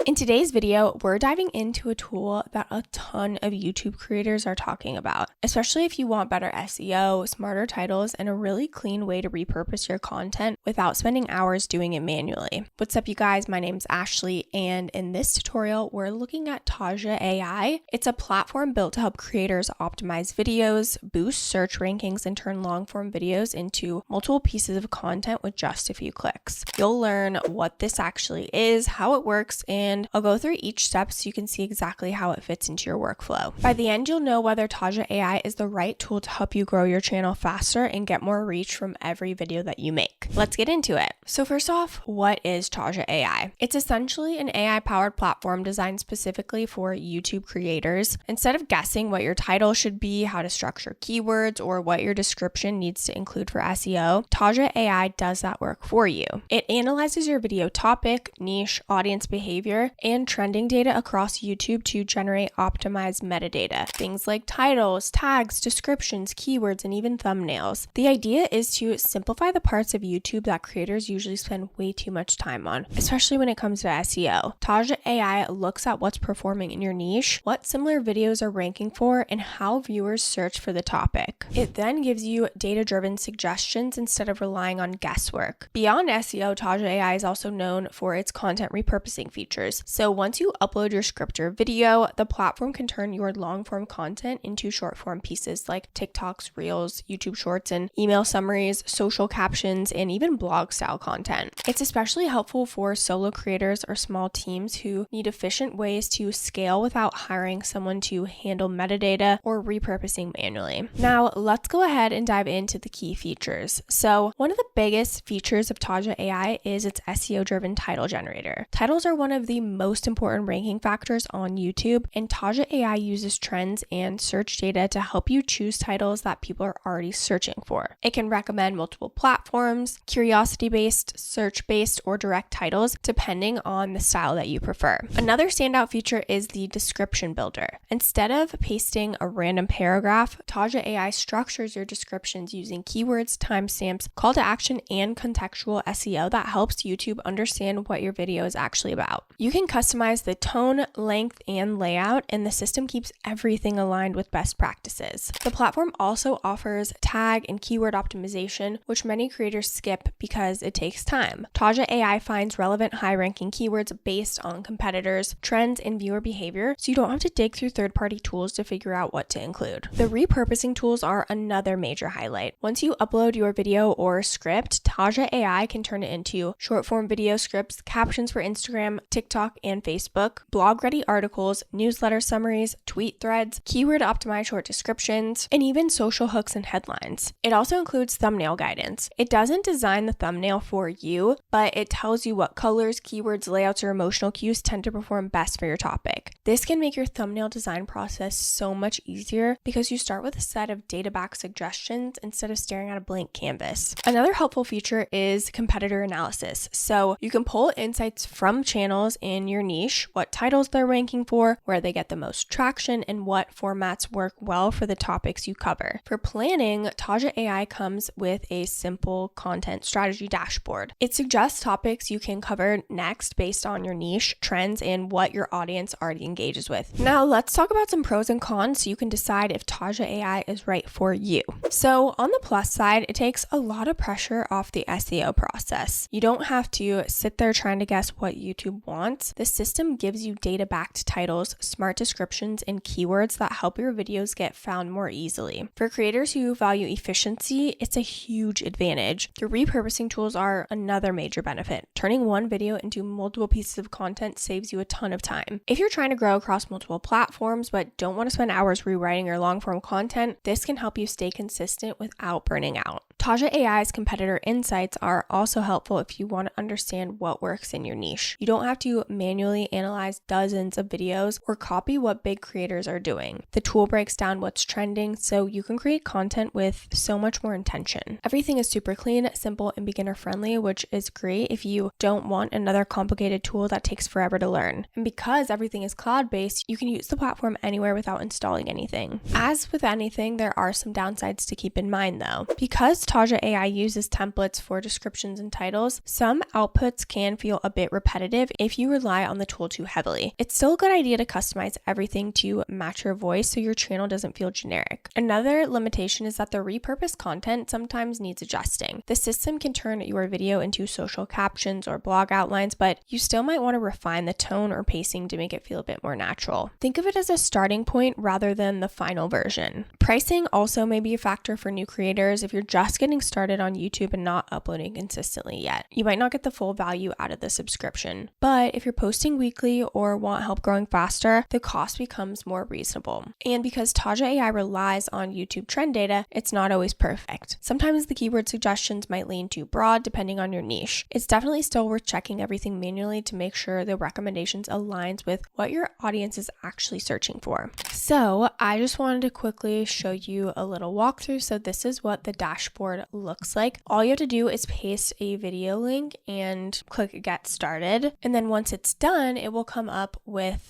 In today's video, we're diving into a tool that a ton of YouTube creators are talking about, especially if you want better SEO, smarter titles, and a really clean way to repurpose your content without spending hours doing it manually. What's up, you guys? My name's Ashley, and in this tutorial, we're looking at Taja AI. It's a platform built to help creators optimize videos, boost search rankings, and turn long-form videos into multiple pieces of content with just a few clicks. You'll learn what this actually is, how it works, and I'll go through each step so you can see exactly how it fits into your workflow. By the end, you'll know whether Taja AI is the right tool to help you grow your channel faster and get more reach from every video that you make. Let's get into it. So first off, what is Taja AI? It's essentially an AI-powered platform designed specifically for YouTube creators. Instead of guessing what your title should be, how to structure keywords, or what your description needs to include for SEO, Taja AI does that work for you. It analyzes your video topic, niche, audience behavior, and trending data across YouTube to generate optimized metadata, things like titles, tags, descriptions, keywords, and even thumbnails. The idea is to simplify the parts of YouTube that creators usually spend way too much time on, especially when it comes to SEO. Taja AI looks at what's performing in your niche, what similar videos are ranking for, and how viewers search for the topic. It then gives you data-driven suggestions instead of relying on guesswork. Beyond SEO, Taja AI is also known for its content repurposing features. So once you upload your script or video, the platform can turn your long-form content into short-form pieces like TikToks, Reels, YouTube Shorts, and email summaries, social captions, and even blog-style content. It's especially helpful for solo creators or small teams who need efficient ways to scale without hiring someone to handle metadata or repurposing manually. Now, let's go ahead and dive into the key features. So one of the biggest features of Taja AI is its SEO-driven title generator. Titles are one of the most important ranking factors on YouTube, and Taja AI uses trends and search data to help you choose titles that people are already searching for. It can recommend multiple platforms, curiosity-based, search-based, or direct titles, depending on the style that you prefer. Another standout feature is the description builder. Instead of pasting a random paragraph, Taja AI structures your descriptions using keywords, timestamps, call to action, and contextual SEO that helps YouTube understand what your video is actually about. You can customize the tone, length, and layout, and the system keeps everything aligned with best practices. The platform also offers tag and keyword optimization, which many creators skip because it takes time. Taja AI finds relevant high-ranking keywords based on competitors, trends, and viewer behavior, so you don't have to dig through third-party tools to figure out what to include. The repurposing tools are another major highlight. Once you upload your video or script, Taja AI can turn it into short-form video scripts, captions for Instagram, TikTok, and Facebook, blog-ready articles, newsletter summaries, tweet threads, keyword-optimized short descriptions, and even social hooks and headlines. It also includes thumbnail guidance. It doesn't design the thumbnail for you, but it tells you what colors, keywords, layouts, or emotional cues tend to perform best for your topic. This can make your thumbnail design process so much easier because you start with a set of data-backed suggestions instead of staring at a blank canvas. Another helpful feature is competitor analysis. So you can pull insights from channels in your niche, what titles they're ranking for, where they get the most traction, and what formats work well for the topics you cover. For planning, Taja AI comes with a simple content strategy dashboard. It suggests topics you can cover next based on your niche, trends, and what your audience already engages with. Now, let's talk about some pros and cons so you can decide if Taja AI is right for you. So on the plus side, it takes a lot of pressure off the SEO process. You don't have to sit there trying to guess what YouTube wants. The system gives you data-backed titles, smart descriptions, and keywords that help your videos get found more easily. For creators who value efficiency, it's a huge advantage. The repurposing tools are another major benefit. Turning one video into multiple pieces of content saves you a ton of time. If you're trying to grow across multiple platforms but don't want to spend hours rewriting your long-form content, this can help you stay consistent without burning out. Taja AI's competitor insights are also helpful if you want to understand what works in your niche. You don't have to manually analyze dozens of videos or copy what big creators are doing. The tool breaks down what's trending so you can create content with so much more intention. Everything is super clean, simple, and beginner friendly, which is great if you don't want another complicated tool that takes forever to learn. And because everything is cloud-based, you can use the platform anywhere without installing anything. As with anything, there are some downsides to keep in mind though. Because Taja AI uses templates for descriptions and titles, some outputs can feel a bit repetitive if you rely on the tool too heavily. It's still a good idea to customize everything to match your voice so your channel doesn't feel generic. Another limitation is that the repurposed content sometimes needs adjusting. The system can turn your video into social captions or blog outlines, but you still might want to refine the tone or pacing to make it feel a bit more natural. Think of it as a starting point rather than the final version. Pricing also may be a factor for new creators. If you're just getting started on YouTube and not uploading consistently yet, you might not get the full value out of the subscription. But if you're posting weekly or want help growing faster, the cost becomes more reasonable. And because Taja AI relies on YouTube trend data, it's not always perfect. Sometimes the keyword suggestions might lean too broad depending on your niche. It's definitely still worth checking everything manually to make sure the recommendations aligns with what your audience is actually searching for. So I just wanted to quickly show you a little walkthrough. So this is what the dashboard looks like. All you have to do is paste a video link and click get started. And then once it's done, it will come up with,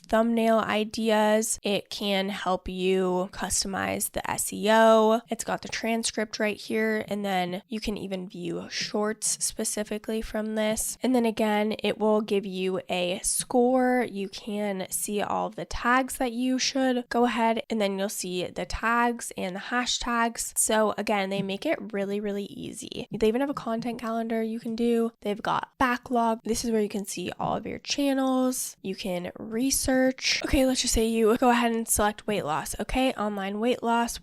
thumbnail ideas. It can help you customize the SEO. It's got the transcript right here. And then you can even view shorts specifically from this. And then again, it will give you a score. You can see all of the tags that you should go ahead, and then you'll see the tags and the hashtags. So again, they make it really, really easy. They even have a content calendar you can do. They've got backlog. This is where you can see all of your channels. You can research. Okay, let's just say you go ahead and select weight loss. Okay, online weight loss.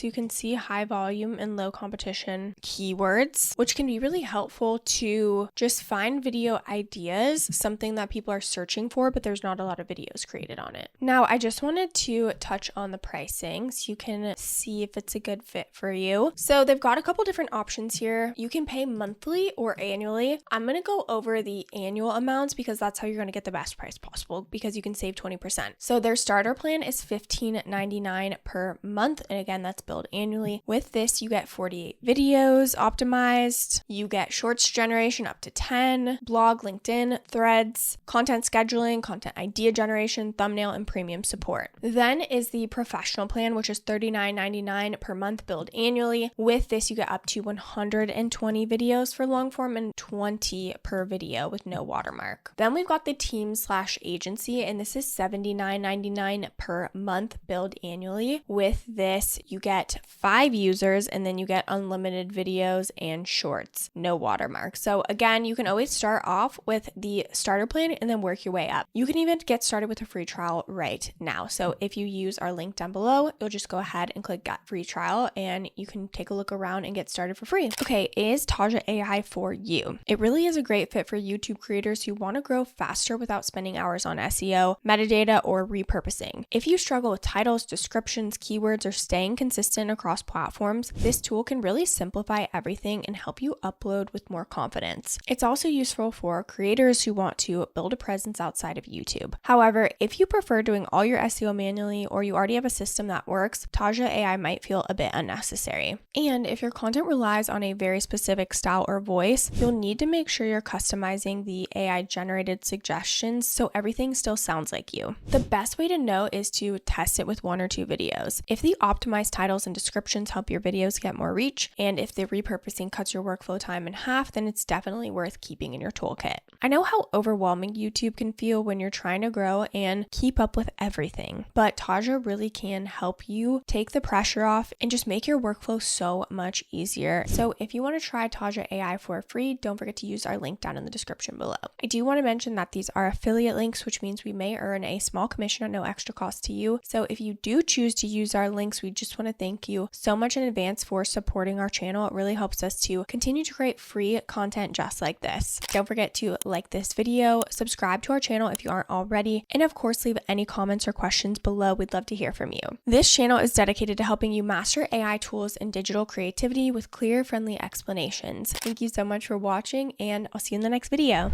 You can see high volume and low competition keywords, which can be really helpful to just find video ideas, something that people are searching for, but there's not a lot of videos created on it. Now, I just wanted to touch on the pricing so you can see if it's a good fit for you. So they've got a couple different options here. You can pay monthly or annually. I'm going to go over the annual amounts because that's how you're going to get the best price possible, because you can save 20%. So their starter plan is $15.99 per month. And again, that's billed annually. With this, you get 48 videos optimized. You get shorts generation up to 10, blog, LinkedIn, threads, content scheduling, content idea generation, thumbnail, and premium support. Then is the professional plan, which is $39.99 per month billed annually. With this, you get up to 120 videos for long form and 20 per video with no watermark. Then we've got the team/agency, and this is $79.99 per month billed annually. With this, you get 5 users, and then you get unlimited videos and shorts, no watermark. So again, you can always start off with the starter plan and then work your way up. You can even get started with a free trial right now. So if you use our link down below, you'll just go ahead and click get free trial and you can take a look around and get started for free. Okay, is Taja AI for you? It really is a great fit for YouTube creators who want to grow faster without spending hours on SEO, metadata, or repurposing. If you struggle with titles, descriptions, keywords, or staying consistent across platforms, this tool can really simplify everything and help you upload with more confidence. It's also useful for creators who want to build a presence outside of YouTube. However, if you prefer doing all your SEO manually or you already have a system that works, Taja AI might feel a bit unnecessary. And if your content relies on a very specific style or voice, you'll need to make sure you're customizing the AI generated suggestions so everything still sounds like you. The best way to know is to test it with 1 or 2 videos. If the optimized titles and descriptions help your videos get more reach, and if the repurposing cuts your workflow time in half, then it's definitely worth keeping in your toolkit. I know how overwhelming YouTube can feel when you're trying to grow and keep up with everything, but Taja really can help you take the pressure off and just make your workflow so much easier. So if you want to try Taja AI for free, don't forget to use our link down in the description below. I do want to mention that these are affiliate links, which means we may earn a small commission at no extra cost to you. So if you do choose to use our links, we just want to thank you so much in advance for supporting our channel. It really helps us to continue to create free content just like this. Don't forget to like this video, subscribe to our channel if you aren't already, and of course leave any comments or questions below. We'd love to hear from you. This channel is dedicated to helping you master AI tools and digital creativity with clear, friendly explanations. Thank you so much for watching, and I'll see you in the next video.